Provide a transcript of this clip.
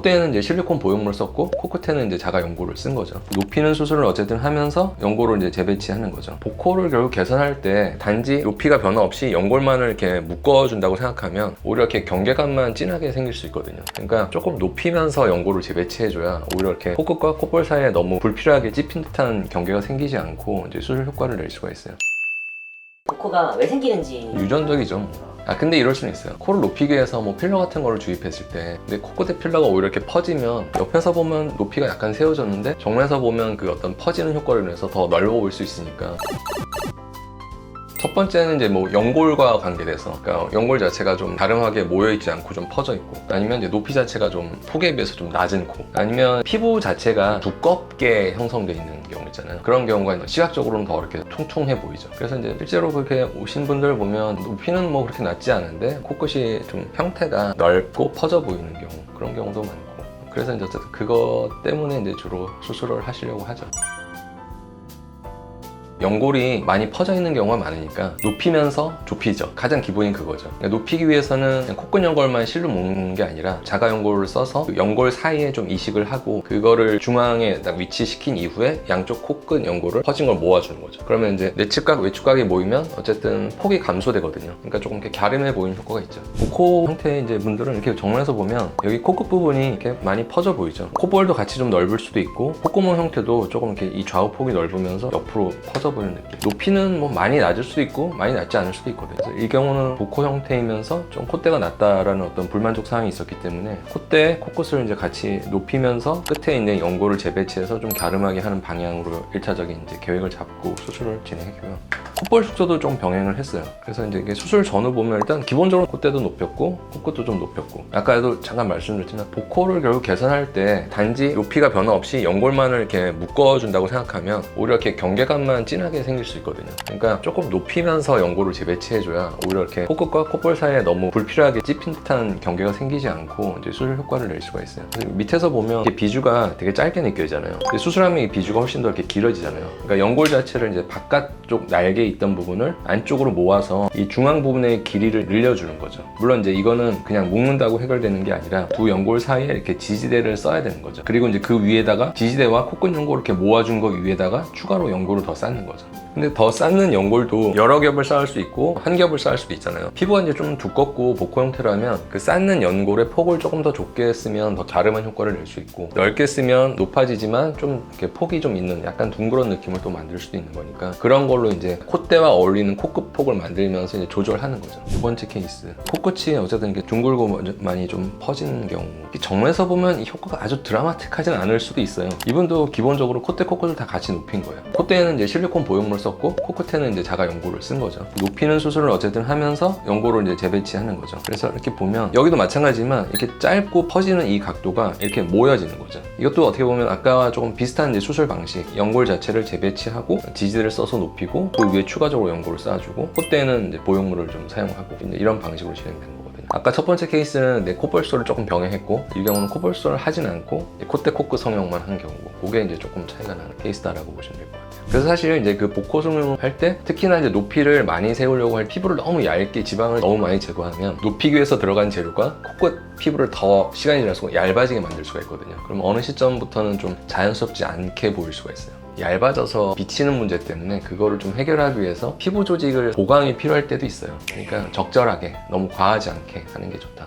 콧대에는 이제 실리콘 보형물 썼고 코끝에는 이제 자가 연고를 쓴 거죠. 높이는 수술을 어쨌든 하면서 연고를 이제 재배치하는 거죠. 복코를 결국 개선할 때 단지 높이가 변화 없이 연골만을 이렇게 묶어준다고 생각하면 오히려 이렇게 경계감만 진하게 생길 수 있거든요. 그러니까 조금 높이면서 연고를 재배치해줘야 오히려 이렇게 코끝과 콧볼 사이에 너무 불필요하게 찝힌 듯한 경계가 생기지 않고 이제 수술 효과를 낼 수가 있어요. 복코가 왜 생기는지 유전적이죠. 근데 이럴 수는 있어요. 코를 높이기 위해서 뭐 필러 같은 거를 주입했을 때 근데 코끝에 필러가 오히려 이렇게 퍼지면 옆에서 보면 높이가 약간 세워졌는데 정면에서 보면 그 어떤 퍼지는 효과를 내서 더 넓어 보일 수 있으니까. 첫 번째는 이제 뭐 연골과 관계돼서, 그러니까 연골 자체가 좀 다름하게 모여있지 않고 좀 퍼져 있고, 아니면 이제 높이 자체가 좀 폭에 비해서 좀 낮은 코, 아니면 피부 자체가 두껍게 형성돼 있는 경우 있잖아요. 그런 경우가 시각적으로는 더 이렇게 퉁퉁해 보이죠. 그래서 이제 실제로 그렇게 오신 분들 보면 높이는 뭐 그렇게 낮지 않은데 코끝이 좀 형태가 넓고 퍼져 보이는 경우, 그런 경우도 많고, 그래서 이제 어쨌든 그것 때문에 이제 주로 수술을 하시려고 하죠. 연골이 많이 퍼져 있는 경우가 많으니까 높이면서 좁히죠. 가장 기본인 그거죠. 그러니까 높이기 위해서는 그냥 코끝 연골만 실로 묶는 게 아니라 자가 연골을 써서 그 연골 사이에 좀 이식을 하고 그거를 중앙에 딱 위치시킨 이후에 양쪽 코끝 연골을 퍼진 걸 모아주는 거죠. 그러면 이제 내측각 외측각이 모이면 어쨌든 폭이 감소되거든요. 그러니까 조금 이렇게 갸름해 보이는 효과가 있죠. 복코 형태의 이제 분들은 이렇게 정면에서 보면 여기 코끝 부분이 이렇게 많이 퍼져 보이죠. 콧볼도 같이 좀 넓을 수도 있고 콧구멍 형태도 조금 이렇게 이 좌우 폭이 넓으면서 옆으로 퍼져 보이는 느낌. 높이는 뭐 많이 낮을 수도 있고 많이 낮지 않을 수도 있거든요. 그래서 이 경우는 복코 형태이면서 좀 콧대가 낮다라는 어떤 불만족 사항이 있었기 때문에 콧대, 코끝을 이제 같이 높이면서 끝에 있는 연골을 재배치해서 좀 갸름하게 하는 방향으로 1차적인 이제 계획을 잡고 수술을 진행했고요. 콧볼 축소도 좀 병행을 했어요. 그래서 이제 이게 수술 전후 보면 일단 기본적으로 콧대도 높였고 코끝도 좀 높였고, 아까도 잠깐 말씀드렸지만 복코를 결국 개선할 때 단지 높이가 변화 없이 연골만을 이렇게 묶어준다고 생각하면 오히려 이렇게 경계감만 진하게 생길 수 있거든요. 그러니까 조금 높이면서 연골을 재배치해줘야 오히려 이렇게 코끝과 콧볼 사이에 너무 불필요하게 찝힌 듯한 경계가 생기지 않고 이제 수술 효과를 낼 수가 있어요. 밑에서 보면 이렇게 비주가 되게 짧게 느껴지잖아요. 근데 수술하면 이 비주가 훨씬 더 이렇게 길어지잖아요. 그러니까 연골 자체를 이제 바깥쪽 날개에 있던 부분을 안쪽으로 모아서 이 중앙 부분의 길이를 늘려주는 거죠. 물론 이제 이거는 그냥 묶는다고 해결되는 게 아니라 두 연골 사이에 이렇게 지지대를 써야 되는 거죠. 그리고 이제 그 위에다가 지지대와 코끝 연골을 이렇게 모아준 거 위에다가 추가로 연골을 더 쌓는 거죠. 근데 더 쌓는 연골도 여러 겹을 쌓을 수 있고 한 겹을 쌓을 수도 있잖아요. 피부가 이제 좀 두껍고 복코 형태라면 그 쌓는 연골의 폭을 조금 더 좁게 쓰면 더 갸름한 효과를 낼 수 있고, 넓게 쓰면 높아지지만 좀 이렇게 폭이 좀 있는 약간 둥그런 느낌을 또 만들 수도 있는 거니까 그런 걸로 이제 콧대와 어울리는 코끝 폭을 만들면서 이제 조절하는 거죠. 두 번째 케이스, 코끝이 어쨌든 이렇게 둥글고 많이 좀 퍼지는 경우, 정면에서 보면 이 효과가 아주 드라마틱하진 않을 수도 있어요. 이분도 기본적으로 콧대, 코끝을 다 같이 높인 거예요. 콧대에는 이제 실리콘 보형물 썼고 코끝에는 이제 자가 연고를 쓴 거죠. 높이는 수술을 어쨌든 하면서 연고를 이제 재배치하는 거죠. 그래서 이렇게 보면 여기도 마찬가지지만 이렇게 짧고 퍼지는 이 각도가 이렇게 모여지는 거죠. 이것도 어떻게 보면 아까와 조금 비슷한 이제 수술 방식, 연골 자체를 재배치하고 지지대를 써서 높이고 그 위에 추가적으로 연골을 쌓아주고 콧대에는 이제 보형물을 좀 사용하고 이제 이런 방식으로 진행된 거거든요. 아까 첫 번째 케이스는 내 콧볼 수술을 조금 병행했고, 이 경우는 콧볼 수술을 하진 않고 콧대, 코끝 성형만 한 경우고, 그게 이제 조금 차이가 나는 케이스다라고 보시면 될 것 같아요. 그래서 사실 이제 그 복코 성형을 할 때 특히나 이제 높이를 많이 세우려고 할 피부를 너무 얇게 지방을 너무 많이 제거하면 높이기 위해서 들어간 재료가 코끝 피부를 더 시간이 지날수록 얇아지게 만들 수가 있거든요. 그럼 어느 시점부터는 좀 자연스럽지 않게 보일 수가 있어요. 얇아져서 비치는 문제 때문에 그거를 좀 해결하기 위해서 피부 조직을 보강이 필요할 때도 있어요. 그러니까 적절하게 너무 과하지 않게 하는 게 좋다.